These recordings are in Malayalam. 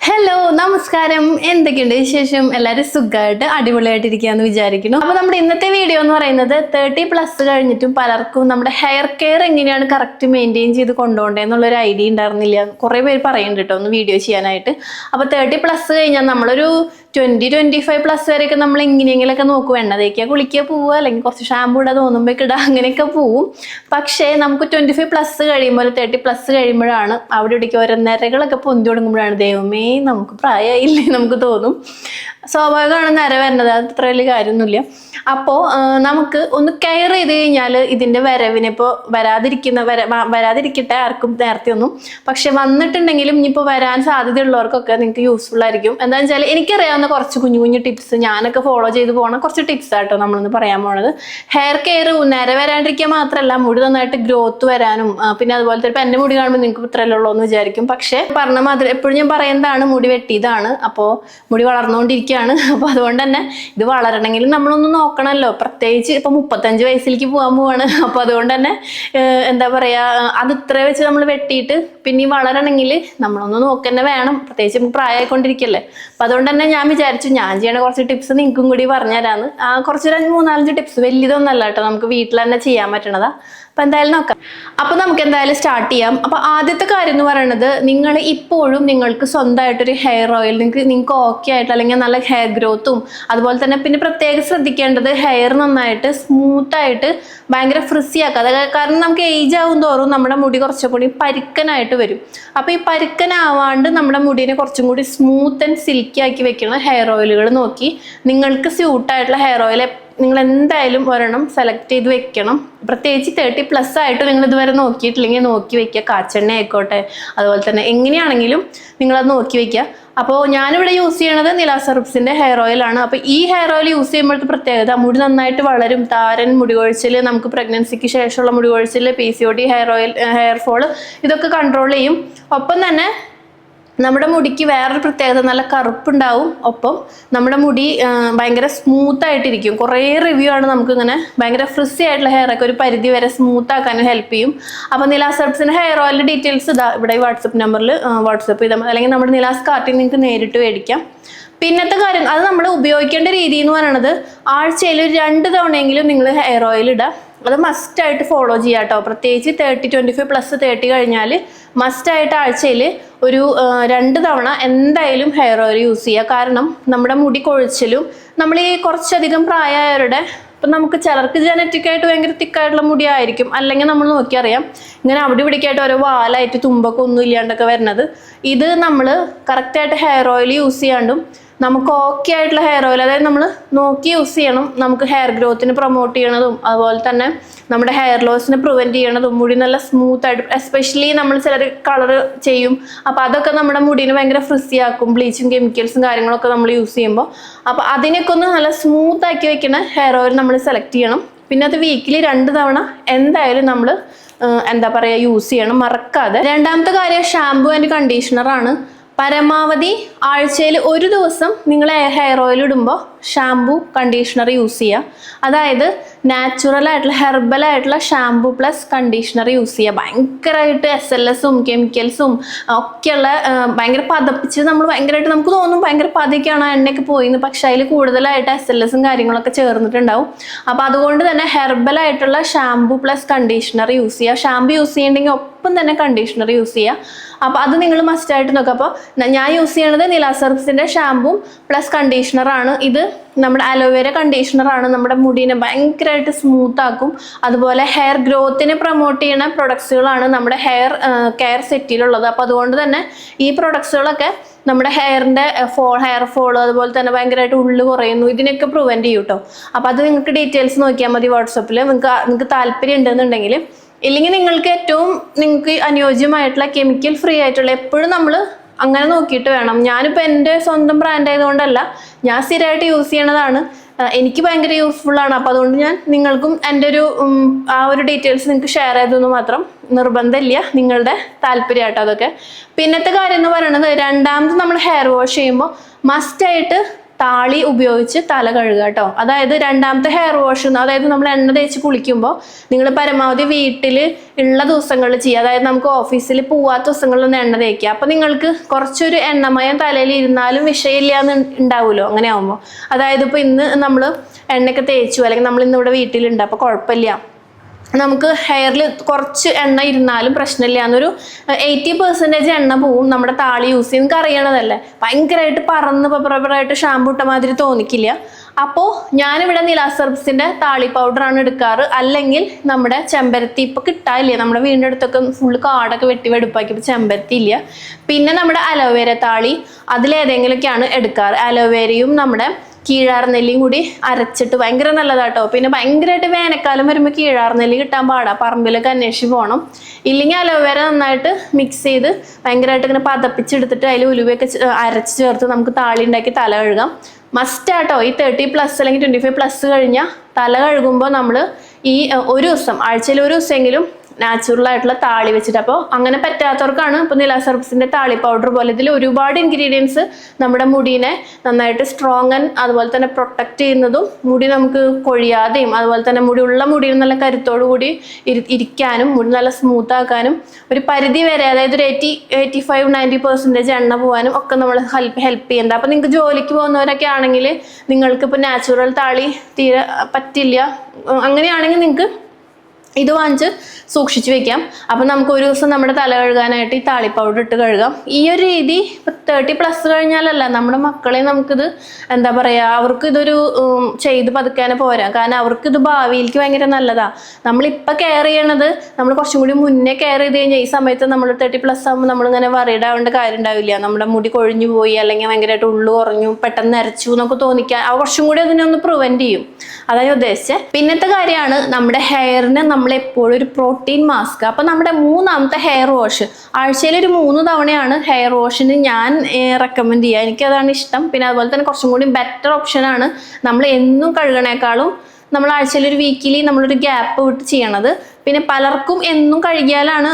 ഹലോ നമസ്കാരം, എന്തൊക്കെയുണ്ട് വിശേഷം? എല്ലാവരും സുഖമായിട്ട് അടിപൊളിയായിട്ടിരിക്കുകയെന്ന് വിചാരിക്കുന്നു. അപ്പോൾ നമ്മുടെ ഇന്നത്തെ വീഡിയോ എന്ന് പറയുന്നത് 30+ കഴിഞ്ഞിട്ടും പലർക്കും നമ്മുടെ ഹെയർ കെയർ എങ്ങനെയാണ് കറക്റ്റ് മെയിൻറ്റെയിൻ ചെയ്ത് കൊണ്ടുപോകേണ്ടതെന്നുള്ളൊരു ഐഡിയ ഉണ്ടായിരുന്നില്ല. കുറേ പേര് പറയുന്നുണ്ട് കേട്ടോ ഒന്ന് വീഡിയോ ചെയ്യാനായിട്ട്. അപ്പോൾ 30+ കഴിഞ്ഞാൽ നമ്മളൊരു 20-25+ വരെയൊക്കെ നമ്മൾ എങ്ങനെയെങ്കിലൊക്കെ നോക്കും. എണ്ണ തേക്കുക, കുളിക്കുക, പോവുക, അല്ലെങ്കിൽ കുറച്ച് ഷാമ്പൂ ഇടാൻ തോന്നുമ്പോഴേക്ക് ഇടുക, അങ്ങനെയൊക്കെ പോവും. പക്ഷേ നമുക്ക് 25+ കഴിയുമ്പോൾ 30+ കഴിയുമ്പോഴാണ് അവിടെ ഇവിടേക്ക് ഓരോ നിരകളൊക്കെ പൊന്തി തുടങ്ങുമ്പോഴാണ് ദൈവമേ നമുക്ക് പ്രായമായില്ലേ നമുക്ക് തോന്നും. സ്വാഭാവികമാണ് നിര വരുന്നത്, അത് അത്ര വലിയ കാര്യമൊന്നുമില്ല. അപ്പോൾ നമുക്ക് ഒന്ന് കെയർ ചെയ്ത് കഴിഞ്ഞാൽ ഇതിൻ്റെ വരവിനെ ഇപ്പോൾ വരാതിരിക്കട്ടെ ആർക്കും നേരത്തെ ഒന്നും, പക്ഷെ വന്നിട്ടുണ്ടെങ്കിലും ഇനിയിപ്പോൾ വരാൻ സാധ്യതയുള്ളവർക്കൊക്കെ നിങ്ങൾക്ക് യൂസ്ഫുൾ ആയിരിക്കും. എന്താണെന്ന് വെച്ചാൽ എനിക്കറിയാവുന്ന കുറച്ച് കുഞ്ഞു കുഞ്ഞു ടിപ്സ് ഞാനൊക്കെ ഫോളോ ചെയ്ത് പോകണം കുറച്ച് ടിപ്സ് ആട്ടോ നമ്മളൊന്ന് പറയാൻ പോണത്. ഹെയർ കെയർ നിര വരാണ്ടിരിക്കുക മാത്രമല്ല, മുടി നന്നായിട്ട് ഗ്രോത്ത് വരാനും, പിന്നെ അതുപോലെ തന്നെ ഇപ്പം എൻ്റെ മുടി കാണുമ്പോൾ നിങ്ങൾക്ക് ഇത്രയല്ലേ ഉള്ളൂ എന്ന് വിചാരിക്കും. പക്ഷേ പറഞ്ഞ മാതിരി എപ്പോഴും ഞാൻ പറയുന്നതാണ്, മുടി വെട്ടിയതാണ്, അപ്പോൾ മുടി വളർന്നുകൊണ്ടിരിക്കുകയാണ്. അപ്പോൾ അതുകൊണ്ട് തന്നെ ഇത് വളരണമെങ്കിൽ നമ്മളൊന്ന് നോക്കണമല്ലോ. പ്രത്യേകിച്ച് ഇപ്പം 35 വയസ്സിലേക്ക് പോകാൻ പോവാണ്. അപ്പോൾ അതുകൊണ്ട് തന്നെ എന്താ പറയുക, അത് ഇത്ര വെച്ച് നമ്മൾ വെട്ടിയിട്ട് പിന്നെ വളരണമെങ്കിൽ നമ്മളൊന്ന് നോക്കന്നെ വേണം. പ്രത്യേകിച്ച് നമുക്ക് പ്രായമായിക്കൊണ്ടിരിക്കല്ലേ. അപ്പം അതുകൊണ്ട് തന്നെ ഞാൻ വിചാരിച്ചു ഞാൻ ചെയ്യണ കുറച്ച് ടിപ്സ് നിങ്ങൾക്കും കൂടി പറഞ്ഞുതരാന്ന്. കുറച്ച് 3-4 ടിപ്സ്, വലിയതൊന്നല്ല കേട്ടോ, നമുക്ക് വീട്ടിൽ തന്നെ ചെയ്യാൻ പറ്റണതാ. അപ്പം എന്തായാലും നോക്കാം. അപ്പം നമുക്ക് എന്തായാലും സ്റ്റാർട്ട് ചെയ്യാം. അപ്പം ആദ്യത്തെ കാര്യം എന്ന് പറയുന്നത്, നിങ്ങൾ ഇപ്പോഴും നിങ്ങൾക്ക് സ്വന്തമായിട്ടൊരു ഹെയർ ഓയിൽ നിങ്ങൾക്ക് ഓക്കെ ആയിട്ട്, അല്ലെങ്കിൽ നല്ല ഹെയർ ഗ്രോത്തും അതുപോലെ തന്നെ പിന്നെ പ്രത്യേകം ശ്രദ്ധിക്കേണ്ടത് ഹെയർ നന്നായിട്ട് സ്മൂത്തായിട്ട് ഭയങ്കര ഫ്രിസി ആക്കുക. കാരണം നമുക്ക് ഏജ് ആവും തോറും നമ്മുടെ മുടി കുറച്ചും കൂടി പരുക്കനായിട്ട് വരും. അപ്പോൾ ഈ പരുക്കനാവാണ്ട് നമ്മുടെ മുടിനെ കുറച്ചും കൂടി സ്മൂത്ത് ആൻഡ് സിൽക്കി ആക്കി വെക്കുന്ന ഹെയർ ഓയിലുകൾ നോക്കി നിങ്ങൾക്ക് സ്യൂട്ടായിട്ടുള്ള ഹെയർ ഓയിൽ നിങ്ങൾ എന്തായാലും ഒരെണ്ണം സെലക്ട് ചെയ്ത് വെക്കണം. പ്രത്യേകിച്ച് 30+ ആയിട്ട് നിങ്ങൾ ഇതുവരെ നോക്കിയിട്ടില്ലെങ്കിൽ നോക്കി വെക്കുക. കാച്ചെണ്ണ ആയിക്കോട്ടെ, അതുപോലെ തന്നെ എങ്ങനെയാണെങ്കിലും നിങ്ങളത് നോക്കി വെക്കുക. അപ്പോൾ ഞാനിവിടെ യൂസ് ചെയ്യണത് നിലാസ് ഹെർബ്സിൻ്റെ ഹെയർ ഓയിലാണ്. അപ്പോൾ ഈ ഹെയർ ഓയിൽ യൂസ് ചെയ്യുമ്പോഴത്തെ പ്രത്യേകത, മുടി നന്നായിട്ട് വളരും. താരൻ, മുടി കൊഴിച്ചിൽ, നമുക്ക് പ്രഗ്നൻസിക്ക് ശേഷമുള്ള മുടി കൊഴിച്ചിൽ, PCOD, ഹെയർ ഫോള്, ഇതൊക്കെ കൺട്രോൾ ചെയ്യും. ഒപ്പം തന്നെ നമ്മുടെ മുടിക്ക് വേറൊരു പ്രത്യേകത, നല്ല കറുപ്പുണ്ടാവും. ഒപ്പം നമ്മുടെ മുടി ഭയങ്കര സ്മൂത്ത് ആയിട്ടിരിക്കും. കുറേ റിവ്യൂ ആണ് നമുക്കിങ്ങനെ ഭയങ്കര ഫ്രിസി ആയിട്ടുള്ള ഹെയറൊക്കെ ഒരു പരിധി വരെ സ്മൂത്ത് ആക്കാനും ഹെൽപ്പ് ചെയ്യും. അപ്പോൾ നിലാസ് ഹെർബ്സിൻ്റെ ഹെയർ ഓയിലിൻ്റെ ഡീറ്റെയിൽസ് ഇതാ ഇവിടെ വാട്സപ്പ് നമ്പറിൽ വാട്സപ്പ് ചെയ്താൽ മതി, അല്ലെങ്കിൽ നമ്മുടെ നിലാസ് കാർട്ടിൽ നിങ്ങൾക്ക് നേരിട്ട് മേടിക്കാം. പിന്നത്തെ കാര്യം, അത് നമ്മൾ ഉപയോഗിക്കേണ്ട രീതി എന്ന് പറയുന്നത്, ആഴ്ചയിൽ 2 തവണയെങ്കിലും നിങ്ങൾ ഹെയർ ഓയിൽ ഇടുക. അത് മസ്റ്റായിട്ട് ഫോളോ ചെയ്യുക കേട്ടോ. പ്രത്യേകിച്ച് 25+30 കഴിഞ്ഞാൽ മസ്റ്റായിട്ട് ആഴ്ചയിൽ ഒരു 2 തവണ എന്തായാലും ഹെയർ ഓയിൽ യൂസ് ചെയ്യുക. കാരണം നമ്മുടെ മുടി കൊഴിച്ചിലും, നമ്മൾ ഈ കുറച്ചധികം പ്രായമായവരുടെ, ഇപ്പം നമുക്ക് ചിലർക്ക് ജനറ്റിക്കായിട്ട് ഭയങ്കര തിക്കായിട്ടുള്ള മുടി ആയിരിക്കും, അല്ലെങ്കിൽ നമ്മൾ നോക്കിയറിയാം ഇങ്ങനെ അവിടെ ഇവിടേക്കായിട്ട് ഓരോ വാലായിട്ട് തുമ്പൊക്കെ ഒന്നും ഇല്ലാണ്ടൊക്കെ വരുന്നത്. ഇത് നമ്മൾ കറക്റ്റായിട്ട് ഹെയർ ഓയിൽ യൂസ് ചെയ്യാണ്ടും നമുക്ക് ഓക്കെ ആയിട്ടുള്ള ഹെയർ ഓയിൽ, അതായത് നമ്മൾ നോക്കി യൂസ് ചെയ്യണം. നമുക്ക് ഹെയർ ഗ്രോത്തിന് പ്രൊമോട്ട് ചെയ്യണതും അതുപോലെ തന്നെ നമ്മുടെ ഹെയർ ലോസിനെ പ്രിവെൻറ്റ് ചെയ്യണതും, മുടി നല്ല സ്മൂത്ത് ആയിട്ട്, എസ്പെഷ്യലി നമ്മൾ ചിലർ കളർ ചെയ്യും, അപ്പോൾ അതൊക്കെ നമ്മുടെ മുടീനെ ഭയങ്കര ഫ്രിസി ആക്കും. ബ്ലീച്ചും കെമിക്കൽസും കാര്യങ്ങളൊക്കെ നമ്മൾ യൂസ് ചെയ്യുമ്പോൾ, അപ്പോൾ അതിനൊക്കെ ഒന്ന് നല്ല സ്മൂത്ത് ആക്കി വെക്കുന്ന ഹെയർ ഓയിൽ നമ്മൾ സെലക്ട് ചെയ്യണം. പിന്നെ അത് വീക്കിലി 2 തവണ എന്തായാലും നമ്മൾ എന്താ പറയുക യൂസ് ചെയ്യണം, മറക്കാതെ. രണ്ടാമത്തെ കാര്യം ഷാംപൂ ആൻഡ് കണ്ടീഷണറാണ്. പരമാവധി ആഴ്ചയിൽ 1 ദിവസം നിങ്ങൾ ഹെയർ ഓയിൽ ഇടുമ്പോൾ ഷാംപൂ കണ്ടീഷണർ യൂസ് ചെയ്യുക. അതായത് നാച്ചുറൽ ആയിട്ടുള്ള ഹെർബൽ ആയിട്ടുള്ള ഷാംപൂ പ്ലസ് കണ്ടീഷണർ യൂസ് ചെയ്യുക. ഭയങ്കരമായിട്ട് SLSഉം കെമിക്കൽസും ഒക്കെയുള്ള ഭയങ്കര പതപ്പിച്ച് നമ്മൾ ഭയങ്കരമായിട്ട് നമുക്ക് തോന്നും ഭയങ്കര പതയ്ക്കാണ് എണ്ണയൊക്കെ പോയിന്ന്, പക്ഷെ അതിൽ കൂടുതലായിട്ട് SLSഉം കാര്യങ്ങളൊക്കെ ചേർന്നിട്ടുണ്ടാവും. അപ്പോൾ അതുകൊണ്ട് തന്നെ ഹെർബൽ ആയിട്ടുള്ള ഷാംപൂ പ്ലസ് കണ്ടീഷണർ യൂസ് ചെയ്യുക. ഷാംപൂ യൂസ് ചെയ്യണമെങ്കിൽ ഒപ്പം തന്നെ കണ്ടീഷണർ യൂസ് ചെയ്യുക. അപ്പോൾ അത് നിങ്ങൾ മസ്റ്റായിട്ട് നോക്കുക. അപ്പോൾ ഞാൻ യൂസ് ചെയ്യണത് നിലാസ് ഹെർബ്സിൻ്റെ ഷാംപൂ പ്ലസ് കണ്ടീഷണറാണ്. ഇത് നമ്മുടെ അലോവേര കണ്ടീഷണറാണ്. നമ്മുടെ മുടീനെ ഭയങ്കരമായിട്ട് സ്മൂത്ത് ആക്കും. അതുപോലെ ഹെയർ ഗ്രോത്തിനെ പ്രൊമോട്ട് ചെയ്യുന്ന പ്രൊഡക്ട്സുകളാണ് നമ്മുടെ ഹെയർ കെയർ സെറ്റിലുള്ളത്. അപ്പോൾ അതുകൊണ്ട് തന്നെ ഈ പ്രൊഡക്ട്സുകളൊക്കെ നമ്മുടെ ഹെയർ ഫോൾ അതുപോലെ തന്നെ ഭയങ്കരമായിട്ട് ഉള്ളു കുറയുന്നു, ഇതിനൊക്കെ പ്രിവെൻറ്റ് ചെയ്യും കേട്ടോ. അപ്പോൾ അത് നിങ്ങൾക്ക് ഡീറ്റെയിൽസ് നോക്കിയാൽ മതി വാട്സപ്പിൽ, നിങ്ങൾക്ക് താല്പര്യം ഉണ്ടെന്നുണ്ടെങ്കിൽ. ഇല്ലെങ്കിൽ നിങ്ങൾക്ക് അനുയോജ്യമായിട്ടുള്ള കെമിക്കൽ ഫ്രീ ആയിട്ടുള്ള, എപ്പോഴും നമ്മൾ അങ്ങനെ നോക്കിയിട്ട് വേണം. ഞാനിപ്പോൾ എൻ്റെ സ്വന്തം ബ്രാൻഡ് ആയതുകൊണ്ടല്ല, ഞാൻ സ്ഥിരമായിട്ട് യൂസ് ചെയ്യണതാണ്, എനിക്ക് ഭയങ്കര യൂസ്ഫുൾ ആണ്. അപ്പോൾ അതുകൊണ്ട് ഞാൻ നിങ്ങൾക്കും എൻ്റെ ആ ഒരു ഡീറ്റെയിൽസ് നിങ്ങൾക്ക് ഷെയർ ചെയ്തെന്ന് മാത്രം, നിർബന്ധമില്ല, നിങ്ങളുടെ താല്പര്യമായിട്ടോ അതൊക്കെ. പിന്നത്തെ കാര്യം എന്ന് പറയുന്നത്, രണ്ടാമത് നമ്മൾ ഹെയർ വാഷ് ചെയ്യുമ്പോൾ മസ്റ്റായിട്ട് താളി ഉപയോഗിച്ച് തല കഴുകുക കേട്ടോ. അതായത് രണ്ടാമത്തെ ഹെയർ വാഷ്, അതായത് നമ്മൾ എണ്ണ തേച്ച് കുളിക്കുമ്പോൾ നിങ്ങൾ പരമാവധി വീട്ടിൽ ഉള്ള ദിവസങ്ങളിൽ ചെയ്യുക. അതായത് നമുക്ക് ഓഫീസിൽ പോവാത്ത ദിവസങ്ങളിലൊന്ന് എണ്ണ തേക്കുക. അപ്പം നിങ്ങൾക്ക് കുറച്ചൊരു എണ്ണമയം തലയിൽ ഇരുന്നാലും വിഷയമില്ല എന്ന് ഉണ്ടാവുമല്ലോ അങ്ങനെ ആകുമ്പോൾ. അതായത് ഇപ്പോൾ ഇന്ന് നമ്മൾ എണ്ണയൊക്കെ തേച്ചു, അല്ലെങ്കിൽ നമ്മൾ ഇന്ന് ഇവിടെ വീട്ടിലുണ്ട്, അപ്പോൾ കുഴപ്പമില്ല, നമുക്ക് ഹെയറിൽ കുറച്ച് എണ്ണ ഇരുന്നാലും പ്രശ്നമില്ല എന്നൊരു 80% എണ്ണ പോവും നമ്മുടെ താളി യൂസ് ചെയ്ത്. നിങ്ങൾക്ക് അറിയണതല്ലേ, ഭയങ്കരമായിട്ട് പറന്ന് പപ്പറായിട്ട് ഷാമ്പു ഇട്ട മാതിരി തോന്നിക്കില്ല. അപ്പോൾ ഞാനിവിടെ നിലാസർബ്സിൻ്റെ താളി പൗഡറാണ് എടുക്കാറ്. അല്ലെങ്കിൽ നമ്മുടെ ചെമ്പരത്തി ഇപ്പോൾ കിട്ടാനില്ല, നമ്മുടെ വീടിൻ്റെ അടുത്തൊക്കെ ഫുള്ള് കാടൊക്കെ വെട്ടി വെടുപ്പാക്കിയപ്പോൾ ചെമ്പരത്തി ഇല്ല. പിന്നെ നമ്മുടെ അലോവേര താളി, അതിലേതെങ്കിലുമൊക്കെയാണ് എടുക്കാറ്. അലോവേരയും നമ്മുടെ കീഴാർനെല്ലിയും കൂടി അരച്ചിട്ട് ഭയങ്കര നല്ലതാട്ടോ. പിന്നെ ഭയങ്കരമായിട്ട് വേനൽക്കാലം വരുമ്പോൾ കീഴാർനെല്ലി കിട്ടാൻ പാടാ, പറമ്പിലൊക്കെ അന്വേഷിച്ച് പോകണം. ഇല്ലെങ്കിൽ അലോവേര നന്നായിട്ട് മിക്സ് ചെയ്ത് ഭയങ്കരമായിട്ട് ഇങ്ങനെ പതപ്പിച്ചെടുത്തിട്ട് അതിൽ ഉലുവയൊക്കെ അരച്ച് ചേർത്ത് നമുക്ക് താളി ഉണ്ടാക്കി തല കഴുകാം. മസ്റ്റാട്ടോ. ഈ 30+ അല്ലെങ്കിൽ 25+ കഴിഞ്ഞാൽ തല കഴുകുമ്പോൾ നമ്മൾ ഈ ഒരു ദിവസം, ആഴ്ചയിൽ ഒരു ദിവസമെങ്കിലും നാച്ചുറൽ ആയിട്ടുള്ള താളി വെച്ചിട്ട്. അപ്പോൾ അങ്ങനെ പറ്റാത്തവർക്കാണ് ഇപ്പോൾ നിലാസർബ്സിൻ്റെ താളി പൗഡർ പോലെ. ഇതിൽ ഒരുപാട് ഇൻഗ്രീഡിയൻസ് നമ്മുടെ മുടീനെ നന്നായിട്ട് സ്ട്രോങ് അതുപോലെ തന്നെ പ്രൊട്ടക്റ്റ് ചെയ്യുന്നതും, മുടി നമുക്ക് കൊഴിയാതെയും അതുപോലെ തന്നെ മുടിയിൽ നല്ല കരുത്തോടു കൂടി ഇരിക്കാനും മുടി നല്ല സ്മൂത്ത് ആക്കാനും ഒരു പരിധി വരെ, അതായത് ഒരു 85-90% എണ്ണ പോകാനും ഒക്കെ നമ്മൾ ഹെൽപ്പ് ചെയ്യുന്നുണ്ട്. അപ്പോൾ നിങ്ങൾക്ക് ജോലിക്ക് പോകുന്നവരൊക്കെ ആണെങ്കിൽ നിങ്ങൾക്കിപ്പോൾ നാച്ചുറൽ താളി തീരെ പറ്റില്ല, അങ്ങനെയാണെങ്കിൽ നിങ്ങൾക്ക് ഇത് വാങ്ങിച്ച് സൂക്ഷിച്ച് വെക്കാം. അപ്പം നമുക്ക് ഒരു ദിവസം നമ്മുടെ തല കഴുകാനായിട്ട് ഈ താളി പൗഡർ ഇട്ട് കഴുകാം. ഈ ഒരു രീതി ഇപ്പം 30+ കഴിഞ്ഞാലല്ല, നമ്മുടെ മക്കളെ നമുക്കിത് എന്താ പറയുക, അവർക്ക് ഇതൊരു ചെയ്ത് പതുക്കാനെ പോരാ. കാരണം അവർക്ക് ഇത് ഭാവിയിലേക്ക് ഭയങ്കര നല്ലതാണ്. നമ്മളിപ്പോൾ കെയർ ചെയ്യണത് നമ്മൾ കുറച്ചും കൂടി മുന്നേ കെയർ ചെയ്ത് കഴിഞ്ഞാൽ ഈ സമയത്ത് നമ്മൾ 30+ ആകുമ്പോൾ നമ്മളിങ്ങനെ വറീഡ് ആവേണ്ട കാര്യം ഉണ്ടാവില്ല. നമ്മുടെ മുടി കൊഴിഞ്ഞു പോയി അല്ലെങ്കിൽ ഭയങ്കരമായിട്ട് ഉള്ളു കുറഞ്ഞു പെട്ടെന്ന് നരച്ചു എന്നൊക്കെ തോന്നിക്കാൻ കുറച്ചും കൂടി അതിനൊന്ന് പ്രിവെൻറ്റ് ചെയ്യും. അതാണ് ഉദ്ദേശിച്ചത്. പിന്നത്തെ കാര്യമാണ് നമ്മുടെ ഹെയറിന് നമ്മളെപ്പോഴും ഒരു പ്രോട്ടീൻ മാസ്ക്. അപ്പം നമ്മുടെ മൂന്നാമത്തെ ഹെയർ വാഷ്, ആഴ്ചയിൽ ഒരു 3 തവണയാണ് ഹെയർ വാഷിന് ഞാൻ റെക്കമെൻഡ് ചെയ്യുക. എനിക്കതാണ് ഇഷ്ടം. പിന്നെ അതുപോലെ തന്നെ കുറച്ചും കൂടി ബെറ്റർ ഓപ്ഷനാണ് നമ്മൾ എന്നും കഴുകണേക്കാളും നമ്മൾ ആഴ്ചയിൽ ഒരു വീക്കിലി നമ്മളൊരു ഗ്യാപ്പ് വിട്ട് ചെയ്യണത്. പിന്നെ പലർക്കും എന്നും കഴുകിയാലാണ്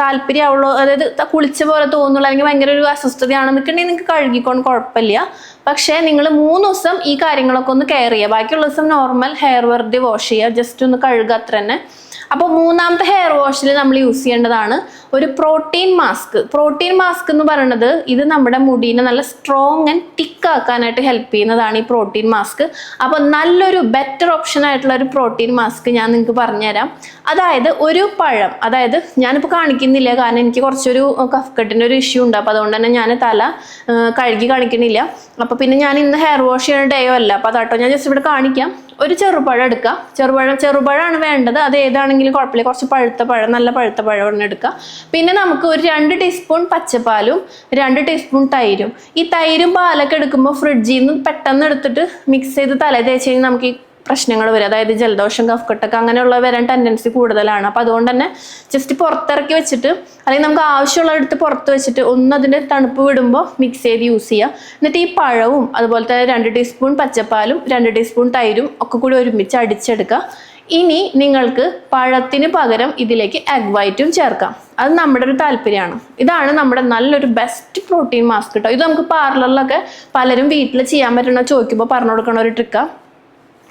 താല്പര്യമുള്ളൂ, അതായത് കുളിച്ച പോലെ തോന്നുള്ളൂ, അല്ലെങ്കിൽ ഭയങ്കര ഒരു അസ്വസ്ഥതയാണെന്നുണ്ടെങ്കിൽ നിങ്ങൾക്ക് കഴുകിക്കൊണ്ട് കുഴപ്പമില്ല. പക്ഷേ നിങ്ങൾ 3 ദിവസം ഈ കാര്യങ്ങളൊക്കെ ഒന്ന് കെയർ ചെയ്യുക. ബാക്കിയുള്ള ദിവസം നോർമൽ ഹെയർ വെറുതെ വാഷ് ചെയ്യുക, ജസ്റ്റ് ഒന്ന് കഴുകുക, അത്ര തന്നെ. അപ്പോൾ മൂന്നാമത്തെ ഹെയർ വാഷിൽ നമ്മൾ യൂസ് ചെയ്യേണ്ടതാണ് ഒരു പ്രോട്ടീൻ മാസ്ക്. പ്രോട്ടീൻ മാസ്ക് എന്ന് പറയുന്നത് ഇത് നമ്മുടെ മുടീനെ നല്ല സ്ട്രോങ് ആൻഡ് തിക്ക് ആക്കാനായിട്ട് ഹെൽപ്പ് ചെയ്യുന്നതാണ് ഈ പ്രോട്ടീൻ മാസ്ക്. അപ്പോൾ നല്ലൊരു ബെറ്റർ ഓപ്ഷൻ ആയിട്ടുള്ള ഒരു പ്രോട്ടീൻ മാസ്ക് ഞാൻ നിങ്ങൾക്ക് പറഞ്ഞുതരാം. അതായത് ഒരു പഴം, അതായത് ഞാനിപ്പോൾ കാണിക്കുന്നില്ല കാരണം എനിക്ക് കുറച്ചൊരു കഫ്കട്ടിൻ്റെ ഒരു ഇഷ്യൂ ഉണ്ട്. അപ്പോൾ അതുകൊണ്ട് തന്നെ ഞാൻ തല കഴുകി കാണിക്കുന്നില്ല. അപ്പോൾ പിന്നെ ഞാൻ ഇന്ന് ഹെയർ വാഷ് ചെയ്യുന്ന ഡേയോ അല്ല, അപ്പോൾ അതാട്ടോ ഞാൻ ജസ്റ്റ് ഇവിടെ കാണിക്കാം. ഒരു ചെറുപഴം എടുക്കുക. ചെറുപഴമാണ് വേണ്ടത്. അത് ഏതാണെങ്കിലും കുഴപ്പമില്ല. കുറച്ച് പഴുത്ത പഴം, നല്ല പഴുത്ത പഴം എടുക്കുക. പിന്നെ നമുക്ക് ഒരു 2 ടീസ്പൂൺ പച്ചപ്പാലും 2 ടീസ്പൂൺ തൈരും. ഈ തൈരും പാലൊക്കെ എടുക്കുമ്പോൾ ഫ്രിഡ്ജിൽ നിന്ന് പെട്ടെന്ന് എടുത്തിട്ട് മിക്സ് ചെയ്ത് തലേ തേച്ച് കഴിഞ്ഞാൽ നമുക്ക് ഈ പ്രശ്നങ്ങൾ വരും. അതായത് ജലദോഷം, കഫ്കെട്ടൊക്കെ അങ്ങനെയുള്ള വരാൻ ടെൻഡൻസി കൂടുതലാണ്. അപ്പോൾ അതുകൊണ്ട് തന്നെ ജസ്റ്റ് പുറത്തിറക്കി വെച്ചിട്ട്, അല്ലെങ്കിൽ നമുക്ക് ആവശ്യമുള്ളടുത്ത് പുറത്ത് വെച്ചിട്ട് ഒന്ന് അതിൻ്റെ തണുപ്പ് വിടുമ്പോൾ മിക്സ് ചെയ്ത് യൂസ് ചെയ്യുക. എന്നിട്ട് ഈ പഴവും അതുപോലെ തന്നെ 2 ടീസ്പൂൺ പച്ചപ്പാലും 2 ടീസ്പൂൺ തൈരും ഒക്കെ കൂടി ഒരുമിച്ച് അടിച്ചെടുക്കുക. ഇനി നിങ്ങൾക്ക് പഴത്തിന് പകരം ഇതിലേക്ക് എഗ് വൈറ്റും ചേർക്കാം. അത് നമ്മുടെ ഒരു താല്പര്യമാണ്. ഇതാണ് നമ്മുടെ നല്ലൊരു ബെസ്റ്റ് പ്രോട്ടീൻ മാസ്ക് കേട്ടോ. ഇത് നമുക്ക് പാർലറിലൊക്കെ പലരും വീട്ടിൽ ചെയ്യാൻ പറ്റണോ ചോദിക്കുമ്പോൾ പറഞ്ഞു കൊടുക്കണ ഒരു ട്രിക്കാണ്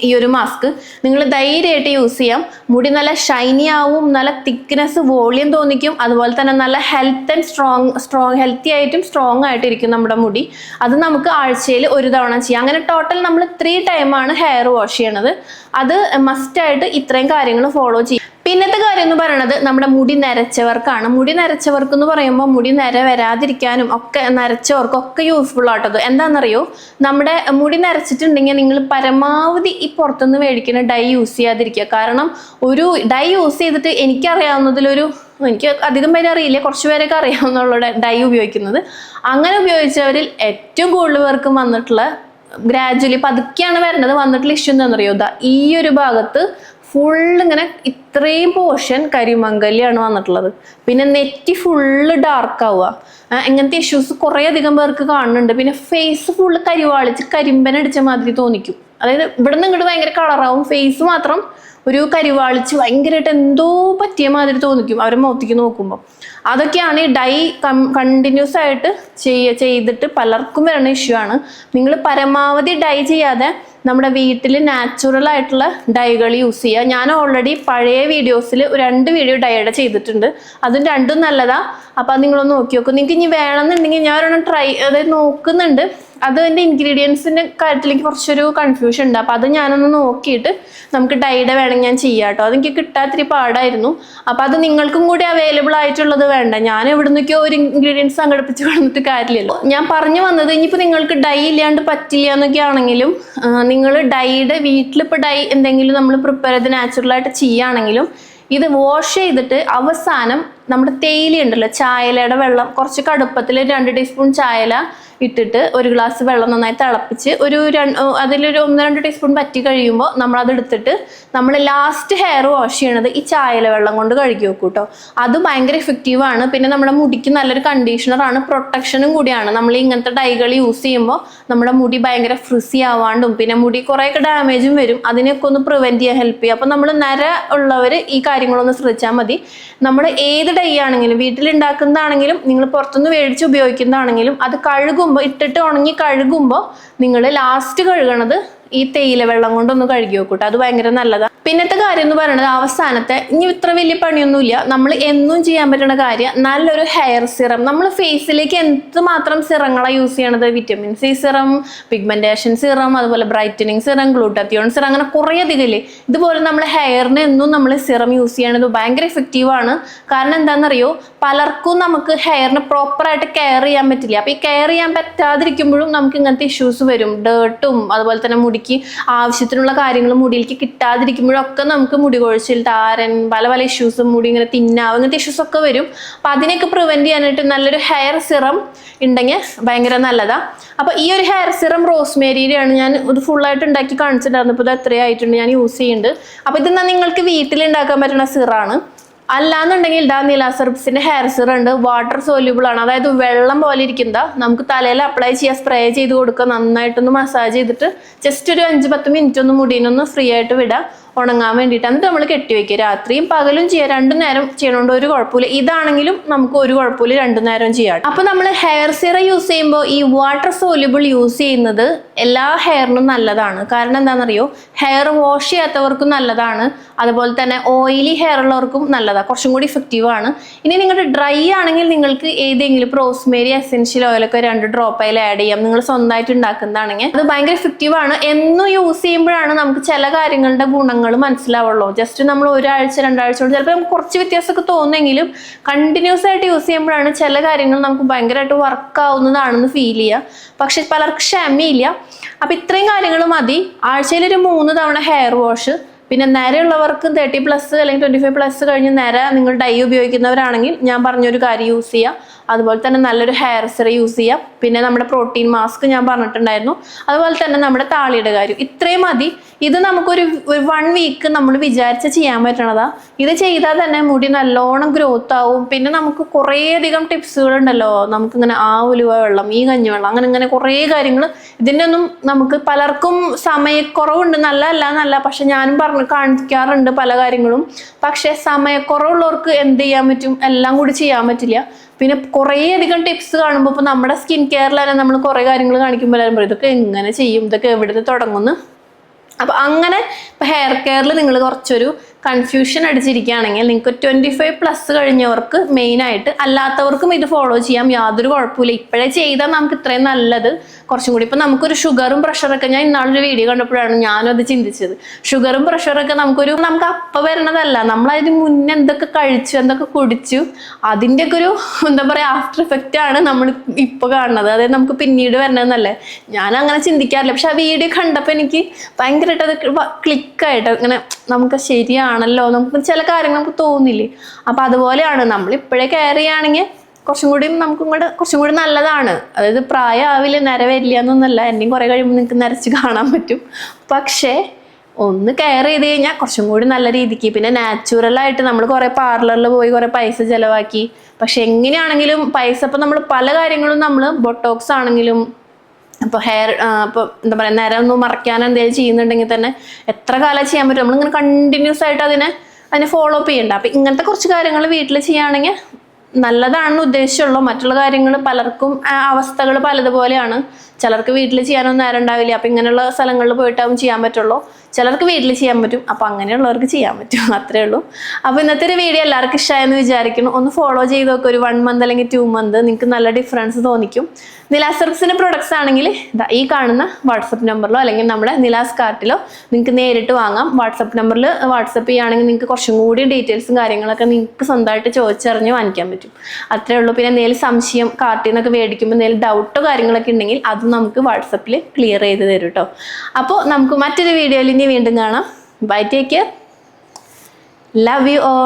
ഈ ഒരു മാസ്ക്. നിങ്ങൾ ധൈര്യമായിട്ട് യൂസ് ചെയ്യാം. മുടി നല്ല ഷൈനി ആവും, നല്ല തിക്നെസ്, വോളിയം തോന്നിക്കും. അതുപോലെ തന്നെ നല്ല ഹെൽത്ത് ആൻഡ് ഹെൽത്തി ആയിട്ടും സ്ട്രോങ് ആയിട്ടിരിക്കും നമ്മുടെ മുടി. അത് നമുക്ക് ആഴ്ചയിൽ 1 തവണ ചെയ്യാം. അങ്ങനെ ടോട്ടൽ നമ്മൾ 3 ടൈമാണ് ഹെയർ വാഷ് ചെയ്യണത്. അത് മസ്റ്റായിട്ട് ഇത്രയും കാര്യങ്ങൾ ഫോളോ ചെയ്യും. പിന്നത്തെ കാര്യം എന്ന് പറയുന്നത് നമ്മുടെ മുടി നരച്ചവർക്കാണ്. മുടി നരച്ചവർക്ക് എന്ന് പറയുമ്പോൾ മുടി നര വരാതിരിക്കാനും ഒക്കെ നരച്ചവർക്കൊക്കെ യൂസ്ഫുൾ ആട്ടത്. എന്താണെന്നറിയോ, നമ്മുടെ മുടി നരച്ചിട്ടുണ്ടെങ്കിൽ നിങ്ങൾ പരമാവധി ഈ പുറത്തുനിന്ന് മേടിക്കുന്ന ഡൈ യൂസ് ചെയ്യാതിരിക്കുക. കാരണം ഒരു ഡൈ യൂസ് ചെയ്തിട്ട് എനിക്ക് അധികം പേര് അറിയില്ല, കുറച്ച് പേരൊക്കെ അറിയാവുന്നുള്ള ഡൈ ഉപയോഗിക്കുന്നത്. അങ്ങനെ ഉപയോഗിച്ചവരിൽ ഏറ്റവും കൂടുതൽ പേർക്ക് വന്നിട്ടുള്ള, ഗ്രാജുവലി പതുക്കെയാണ് വരുന്നത്, വന്നിട്ടുള്ള ഇഷ്യൂ എന്താണെന്നറിയോ, ഈ ഒരു ഭാഗത്ത് ഫുള്ള് ഇങ്ങനെ ഇത്രയും പോർഷൻ കരിമങ്കലിയാണ് വന്നിട്ടുള്ളത്. പിന്നെ നെറ്റി ഫുള്ള് ഡാർക്ക് ആവുക. ഇങ്ങനത്തെ ഇഷ്യൂസ് കുറേ അധികം പേർക്ക് കാണുന്നുണ്ട്. പിന്നെ ഫേസ് ഫുള്ള് കരിവാളിച്ച് കരിമ്പനടിച്ച മാതിരി തോന്നിക്കും. അതായത് ഇവിടെ നിന്ന് ഇങ്ങോട്ട് ഭയങ്കര കളറാവും, ഫേസ് മാത്രം ഒരു കരിവാളിച്ച് ഭയങ്കരമായിട്ട് എന്തോ പറ്റിയ മാതിരി തോന്നിക്കും അവരെ മുഖത്തേക്ക് നോക്കുമ്പോൾ. അതൊക്കെയാണ് ഈ ഡൈ കണ്ടിന്യൂസ് ആയിട്ട് ചെയ്തിട്ട് പലർക്കും വരുന്ന ഇഷ്യൂ ആണ്. നിങ്ങൾ പരമാവധി ഡൈ ചെയ്യാതെ നമ്മുടെ വീട്ടിൽ നാച്ചുറൽ ആയിട്ടുള്ള ഡൈകൾ യൂസ് ചെയ്യുക. ഞാൻ ഓൾറെഡി പഴയ വീഡിയോസിൽ 2 വീഡിയോ ഡൈയുടെ ചെയ്തിട്ടുണ്ട്, അതും രണ്ടും നല്ലതാ. അപ്പം അത് നിങ്ങളൊന്ന് നോക്കി നോക്കും. നിങ്ങൾക്ക് ഇനി വേണമെന്നുണ്ടെങ്കിൽ ഞാൻ ഒരെണ്ണം അതായത് നോക്കുന്നുണ്ട്. അത് എൻ്റെ ഇൻഗ്രീഡിയൻസിൻ്റെ കാര്യത്തിൽ എനിക്ക് കുറച്ചൊരു കൺഫ്യൂഷൻ ഉണ്ട്. അപ്പം അത് ഞാനൊന്ന് നോക്കിയിട്ട് നമുക്ക് ഡൈയുടെ വേണമെങ്കിൽ ഞാൻ ചെയ്യാം കേട്ടോ. അതെനിക്ക് കിട്ടാത്തിരി പാടായിരുന്നു. അപ്പം അത് നിങ്ങൾക്കും കൂടി അവൈലബിൾ ആയിട്ടുള്ളത് വേണ്ട. ഞാൻ എവിടെ നിന്നൊക്കെയോ ഒരു ഇൻഗ്രീഡിയൻസ് സംഘടിപ്പിച്ച് കളഞ്ഞിട്ട് കാര്യമില്ലല്ലോ. ഞാൻ പറഞ്ഞു വന്നത് ഇനിയിപ്പോൾ നിങ്ങൾക്ക് ഡൈ ഇല്ലാണ്ട് പറ്റില്ല എന്നൊക്കെ ആണെങ്കിലും നിങ്ങൾ ഡൈയുടെ വീട്ടിലിപ്പോൾ ഡൈ എന്തെങ്കിലും നമ്മൾ പ്രിപ്പയർ ചെയ്ത് നാച്ചുറലായിട്ട് ചെയ്യുകയാണെങ്കിലും ഇത് വാഷ് ചെയ്തിട്ട് അവസാനം നമ്മുടെ തേയില ഉണ്ടല്ലോ, ചായലയുടെ വെള്ളം കുറച്ച് കടുപ്പത്തിൽ 2 ടീസ്പൂൺ ചായല ഇട്ടിട്ട് 1 ഗ്ലാസ് വെള്ളം നന്നായി തിളപ്പിച്ച് അതിലൊരു 1-2 ടീസ്പൂൺ പറ്റി കഴിയുമ്പോൾ നമ്മളത് എടുത്തിട്ട് നമ്മൾ ലാസ്റ്റ് ഹെയർ വാഷ് ചെയ്യണത് ഈ ചായല വെള്ളം കൊണ്ട് കഴുകി വെക്കും കേട്ടോ. അത് ഭയങ്കര എഫക്റ്റീവാണ്. പിന്നെ നമ്മുടെ മുടിക്ക് നല്ലൊരു കണ്ടീഷണറാണ്, പ്രൊട്ടക്ഷനും കൂടിയാണ്. നമ്മൾ ഇങ്ങനത്തെ ഡൈകൾ യൂസ് ചെയ്യുമ്പോൾ നമ്മുടെ മുടി ഭയങ്കര ഫ്രിസി ആവാണ്ടും പിന്നെ മുടി കുറേയൊക്കെ ഡാമേജും വരും, അതിനൊക്കെ ഒന്ന് പ്രിവെന്റ് ചെയ്യാൻ ഹെൽപ്പ് ചെയ്യും. അപ്പം നമ്മൾ നര ഉള്ളവർ ഈ കാര്യങ്ങളൊന്ന് ശ്രദ്ധിച്ചാൽ മതി. നമ്മൾ ഏത് ഡൈ ആണെങ്കിലും വീട്ടിലുണ്ടാക്കുന്നതാണെങ്കിലും നിങ്ങൾ പുറത്തുനിന്ന് മേടിച്ച് ഉപയോഗിക്കുന്നതാണെങ്കിലും അത് ഇട്ടിട്ട് ഉണങ്ങി കഴുകുമ്പോൾ നിങ്ങൾ ലാസ്റ്റ് കഴുകണത് ഈ തേയില വെള്ളം കൊണ്ടൊന്ന് കഴുകി വെക്കൂട്ടോ. അത് ഭയങ്കര നല്ലതാണ്. പിന്നത്തെ കാര്യം എന്ന് പറയുന്നത് അവസാനത്തെ, ഇനി ഇത്ര വലിയ പണിയൊന്നുമില്ല, നമ്മൾ എന്നും ചെയ്യാൻ പറ്റുന്ന കാര്യം നല്ലൊരു ഹെയർ സിറം. നമ്മൾ ഫേസിലേക്ക് എന്തുമാത്രം സിറങ്ങളാണ് യൂസ് ചെയ്യണത്, vitamin C serum, pigmentation serum, അതുപോലെ ബ്രൈറ്റനിങ് സിറം, ഗ്ലൂട്ടാത്തിയോൺ സിറം, അങ്ങനെ കുറേ അധികം ഇല്ലേ. ഇതുപോലെ നമ്മൾ ഹെയറിന് എന്നും നമ്മൾ സിറം യൂസ് ചെയ്യണത് ഭയങ്കര എഫക്റ്റീവാണ്. കാരണം എന്താണെന്നറിയോ, പലർക്കും നമുക്ക് ഹെയറിന് പ്രോപ്പറായിട്ട് കെയർ ചെയ്യാൻ പറ്റില്ല. അപ്പോൾ ഈ കെയർ ചെയ്യാൻ പറ്റാതിരിക്കുമ്പോഴും നമുക്ക് ഇങ്ങനത്തെ ഇഷ്യൂസ് വരും. ഡേർട്ടും അതുപോലെ തന്നെ മുടിക്ക് ആവശ്യത്തിനുള്ള കാര്യങ്ങൾ മുടിയിലേക്ക് കിട്ടാതിരിക്കുമ്പോഴൊക്കെ നമുക്ക് മുടി കൊഴിച്ചിൽ, താരൻ, പല പല ഇഷ്യൂസും, മുടി ഇങ്ങനെ തിന്നാവും, അങ്ങനത്തെ ഇഷ്യൂസ് ഒക്കെ വരും. അപ്പം അതിനെയൊക്കെ പ്രിവെന്റ് ചെയ്യാനായിട്ട് നല്ലൊരു ഹെയർ സിറം ഉണ്ടെങ്കിൽ ഭയങ്കര നല്ലതാണ്. അപ്പോൾ ഈ ഒരു ഹെയർ സിറം റോസ്മേരിയുടെയാണ്. ഞാൻ ഇത് ഫുള്ളായിട്ട് ഉണ്ടാക്കി കാണിച്ചിട്ടുണ്ടായിരുന്നു. ഇപ്പോൾ ഇത് എത്രയായിട്ടുണ്ട് ഞാൻ യൂസ് ചെയ്യുന്നുണ്ട്. അപ്പോൾ ഇത് നിങ്ങൾക്ക് വീട്ടിലുണ്ടാക്കാൻ പറ്റുന്ന സിറാണ്. അല്ലാന്നുണ്ടെങ്കിൽ നിലാസെർബ്സിന്റെ ഹെയർ സിറം ഉണ്ട്, വാട്ടർ സോല്യൂബിൾ ആണ്. അതായത് വെള്ളം പോലെ ഇരിക്കുന്നതാ, നമുക്ക് തലയിൽ അപ്ലൈ ചെയ്യുക, സ്പ്രേ ചെയ്ത് കൊടുക്കുക, നന്നായിട്ടൊന്ന് മസാജ് ചെയ്തിട്ട് ജസ്റ്റ് ഒരു 5-10 മിനിറ്റ് ഒന്ന് മുടീനൊന്ന് ഫ്രീ ആയിട്ട് വിടാം ഉണങ്ങാൻ വേണ്ടിയിട്ട്. എന്നിട്ട് നമ്മൾ കെട്ടിവെക്കുക. രാത്രിയും പകലും ചെയ്യാം, 2 നേരം ചെയ്യണോണ്ട് ഒരു കുഴപ്പമില്ല. ഇതാണെങ്കിലും നമുക്ക് ഒരു കുഴപ്പമില്ല, 2 നേരം ചെയ്യാം. അപ്പൊ നമ്മൾ ഹെയർ സിറം യൂസ് ചെയ്യുമ്പോൾ ഈ വാട്ടർ സോല്യൂബിൾ യൂസ് ചെയ്യുന്നത് എല്ലാ ഹെയറിനും നല്ലതാണ്. കാരണം എന്താണെന്നറിയോ, ഹെയർ വാഷ് ചെയ്യാത്തവർക്കും നല്ലതാണ്, അതുപോലെ തന്നെ ഓയിലി ഹെയർ ഉള്ളവർക്കും നല്ലതാണ്, കുറച്ചും കൂടി ഇഫക്റ്റീവ് ആണ്. ഇനി നിങ്ങളുടെ ഡ്രൈ ആണെങ്കിൽ നിങ്ങൾക്ക് ഏതെങ്കിലും റോസ്മേരി എസെൻഷ്യൽ ഓയിലൊക്കെ 2 ഡ്രോപ്പ് അതിൽ ആഡ് ചെയ്യാം. നിങ്ങൾ സ്വന്തമായിട്ട് ഉണ്ടാക്കുന്നതാണെങ്കിൽ അത് ഭയങ്കര ഇഫക്റ്റീവ് ആണ്. എന്നും യൂസ് ചെയ്യുമ്പോഴാണ് നമുക്ക് ചില കാര്യങ്ങളുടെ ഗുണങ്ങൾ മനസ്സിലാവുള്ളൂ. ജസ്റ്റ് നമ്മൾ 1 ആഴ്ച 2 ആഴ്ച കൊണ്ട് ചിലപ്പോൾ നമുക്ക് കുറച്ച് വ്യത്യാസമൊക്കെ തോന്നുമെങ്കിലും കണ്ടിന്യൂസ് ആയിട്ട് യൂസ് ചെയ്യുമ്പോഴാണ് ചില കാര്യങ്ങൾ നമുക്ക് ഭയങ്കരമായിട്ട് വർക്ക് ആവുന്നതാണെന്ന് ഫീൽ ചെയ്യുക. പക്ഷെ പലർക്ക് ക്ഷമയില്ല. അപ്പം ഇത്രയും കാര്യങ്ങൾ മതി. ആഴ്ചയിൽ ഒരു 3 തവണ ഹെയർ വാഷ്. പിന്നെ നരയുള്ളവർക്ക് 30+ അല്ലെങ്കിൽ 25+ കഴിഞ്ഞ് നര നിങ്ങൾ ഡൈ ഉപയോഗിക്കുന്നവരാണെങ്കിൽ ഞാൻ പറഞ്ഞൊരു കാര്യം യൂസ് ചെയ്യുക. അതുപോലെ തന്നെ നല്ലൊരു ഹെയർ സിറം യൂസ് ചെയ്യാം. പിന്നെ നമ്മുടെ പ്രോട്ടീൻ മാസ്ക് ഞാൻ പറഞ്ഞിട്ടുണ്ടായിരുന്നു. അതുപോലെ തന്നെ നമ്മുടെ താളിയുടെ കാര്യം. ഇത്രയും മതി. ഇത് നമുക്കൊരു 1 വീക്ക് നമ്മൾ വിചാരിച്ച് ചെയ്യാൻ പറ്റണതാ. ഇത് ചെയ്താൽ തന്നെ മുടി നല്ലോണം ഗ്രോത്ത് ആവും. പിന്നെ നമുക്ക് കുറേയധികം ടിപ്സുകളുണ്ടല്ലോ, നമുക്കിങ്ങനെ ആ ഉലുവ വെള്ളം, ഈ കഞ്ഞിവെള്ളം, അങ്ങനെ കുറേ കാര്യങ്ങൾ. ഇതിൻ്റെ ഒന്നും നമുക്ക് പലർക്കും സമയക്കുറവുണ്ട്, നല്ലതല്ല. പക്ഷെ ഞാനും കാണിക്കാറുണ്ട് പല കാര്യങ്ങളും. പക്ഷെ സമയക്കുറവുള്ളവർക്ക് എന്ത് ചെയ്യാൻ പറ്റും, എല്ലാം കൂടി ചെയ്യാൻ പറ്റില്ല. പിന്നെ കുറേയധികം ടിപ്സ് കാണുമ്പോൾ ഇപ്പോൾ നമ്മുടെ സ്കിൻ കെയറിൽ തന്നെ നമ്മൾ കുറേ കാര്യങ്ങൾ കാണിക്കുമ്പോൾ എല്ലാവരും പറയും ഇതൊക്കെ എങ്ങനെ ചെയ്യും, ഇതൊക്കെ എവിടെ നിന്ന് തുടങ്ങുന്നു. അപ്പോൾ അങ്ങനെ ഇപ്പോൾ ഹെയർ കെയറിൽ നിങ്ങൾ കുറച്ചൊരു കൺഫ്യൂഷൻ അടിച്ചിരിക്കുകയാണെങ്കിൽ നിങ്ങൾക്ക് 25+ കഴിഞ്ഞവർക്ക് മെയിനായിട്ട്, അല്ലാത്തവർക്കും ഇത് ഫോളോ ചെയ്യാം, യാതൊരു കുഴപ്പമില്ല. ഇപ്പോഴേ ചെയ്താൽ നമുക്ക് ഇത്രയും നല്ലത്. കുറച്ചും കൂടി ഇപ്പം നമുക്കൊരു ഷുഗറും പ്രഷറൊക്കെ, ഞാൻ ഇന്നാളൊരു വീഡിയോ കണ്ടപ്പോഴാണ് ഞാനും അത് ചിന്തിച്ചത്. ഷുഗറും പ്രഷറൊക്കെ നമുക്ക് അപ്പം വരണതല്ല, നമ്മളതിന് മുന്നേ എന്തൊക്കെ കഴിച്ചു, എന്തൊക്കെ കുടിച്ചു, അതിൻ്റെയൊക്കെ ഒരു എന്താ പറയുക ആഫ്റ്റർ എഫക്റ്റ് ആണ് നമ്മൾ ഇപ്പോൾ കാണുന്നത്. അതായത് നമുക്ക് പിന്നീട് വരണതെന്നല്ലേ. ഞാൻ അങ്ങനെ ചിന്തിക്കാറില്ല. പക്ഷെ ആ വീഡിയോ കണ്ടപ്പോൾ എനിക്ക് ഭയങ്കരമായിട്ട് അത് ക്ലിക്കായിട്ട് ഇങ്ങനെ നമുക്ക് ശരിയാണല്ലോ, നമുക്ക് ചില കാര്യങ്ങൾ നമുക്ക് തോന്നില്ലേ. അപ്പം അതുപോലെയാണ് നമ്മൾ ഇപ്പോഴേ കെയർ ചെയ്യുകയാണെങ്കിൽ കുറച്ചും കൂടി നല്ലതാണ്. അതായത് പ്രായമാവില്ല, നര വരില്ല എന്നൊന്നല്ല. എന്നെയും കുറേ കഴിയുമ്പോൾ നിങ്ങൾക്ക് നരച്ച് കാണാൻ പറ്റും. പക്ഷേ ഒന്ന് കെയർ ചെയ്ത് കഴിഞ്ഞാൽ കുറച്ചും കൂടി നല്ല രീതിക്ക്. പിന്നെ നാച്ചുറലായിട്ട് നമ്മൾ കുറേ പാർലറിൽ പോയി കുറേ പൈസ ചിലവാക്കി. പക്ഷെ എങ്ങനെയാണെങ്കിലും പൈസ, ഇപ്പം നമ്മൾ പല കാര്യങ്ങളും നമ്മൾ ബൊട്ടോക്സ് ആണെങ്കിലും അപ്പോൾ ഹെയർ ഇപ്പോൾ എന്താ പറയുക നിരം ഒന്ന് മറയ്ക്കാൻ എന്തെങ്കിലും ചെയ്യുന്നുണ്ടെങ്കിൽ തന്നെ എത്ര കാലം ചെയ്യാൻ പറ്റും, നമ്മളിങ്ങനെ കണ്ടിന്യൂസ് ആയിട്ട് അതിനെ ഫോളോ അപ്പ് ചെയ്യണ്ട. അപ്പം ഇങ്ങനത്തെ കുറച്ച് കാര്യങ്ങൾ വീട്ടിൽ ചെയ്യുകയാണെങ്കിൽ നല്ലതാണെന്ന് ഉദ്ദേശിച്ചുള്ളൂ. മറ്റുള്ള കാര്യങ്ങൾ പലർക്കും അവസ്ഥകൾ പലതുപോലെയാണ്. ചിലർക്ക് വീട്ടിൽ ചെയ്യാനൊന്നും നേരം ഉണ്ടാവില്ല, അപ്പം ഇങ്ങനെയുള്ള സ്ഥലങ്ങളിൽ പോയിട്ടാവും ചെയ്യാൻ പറ്റുള്ളൂ. ചിലർക്ക് വീട്ടിൽ ചെയ്യാൻ പറ്റും, അപ്പം അങ്ങനെയുള്ളവർക്ക് ചെയ്യാൻ പറ്റും, അത്രേ ഉള്ളൂ. അപ്പോൾ ഇന്നത്തെ ഒരു വീഡിയോ എല്ലാവർക്കും ഇഷ്ടമായെന്ന് വിചാരിക്കുന്നു. ഒന്ന് ഫോളോ ചെയ്ത് നോക്കുക, ഒരു 1 മന്ത് അല്ലെങ്കിൽ 2 മന്ത് നിങ്ങൾക്ക് നല്ല ഡിഫറൻസ് തോന്നിക്കും. നിലാസ് സിൽക്സിൻ്റെ പ്രൊഡക്ട്സ് ആണെങ്കിൽ ഈ കാണുന്ന വാട്സപ്പ് നമ്പറിലോ അല്ലെങ്കിൽ നമ്മുടെ നിലാസ് കാർട്ടിലോ നിങ്ങൾക്ക് നേരിട്ട് വാങ്ങാം. വാട്സപ്പ് നമ്പറിൽ വാട്സപ്പ് ചെയ്യുകയാണെങ്കിൽ നിങ്ങൾക്ക് കുറച്ചും കൂടി ഡീറ്റെയിൽസും കാര്യങ്ങളൊക്കെ നിങ്ങൾക്ക് സ്വന്തമായിട്ട് ചോദിച്ചറിഞ്ഞ് വാങ്ങിക്കാൻ പറ്റും, അത്രേ ഉള്ളൂ. പിന്നെ എന്തെങ്കിലും സംശയം കാർട്ടിൽ നിന്നൊക്കെ മേടിക്കുമ്പോൾ എന്തെങ്കിലും ഡൗട്ടോ കാര്യങ്ങളൊക്കെ ഉണ്ടെങ്കിൽ അത് നമുക്ക് വാട്സപ്പിൽ ക്ലിയർ ചെയ്ത് തരും കേട്ടോ. അപ്പോൾ നമുക്ക് മറ്റൊരു വീഡിയോയിൽ ഇനി വീണ്ടും കാണാം. Bye, take care, love you all.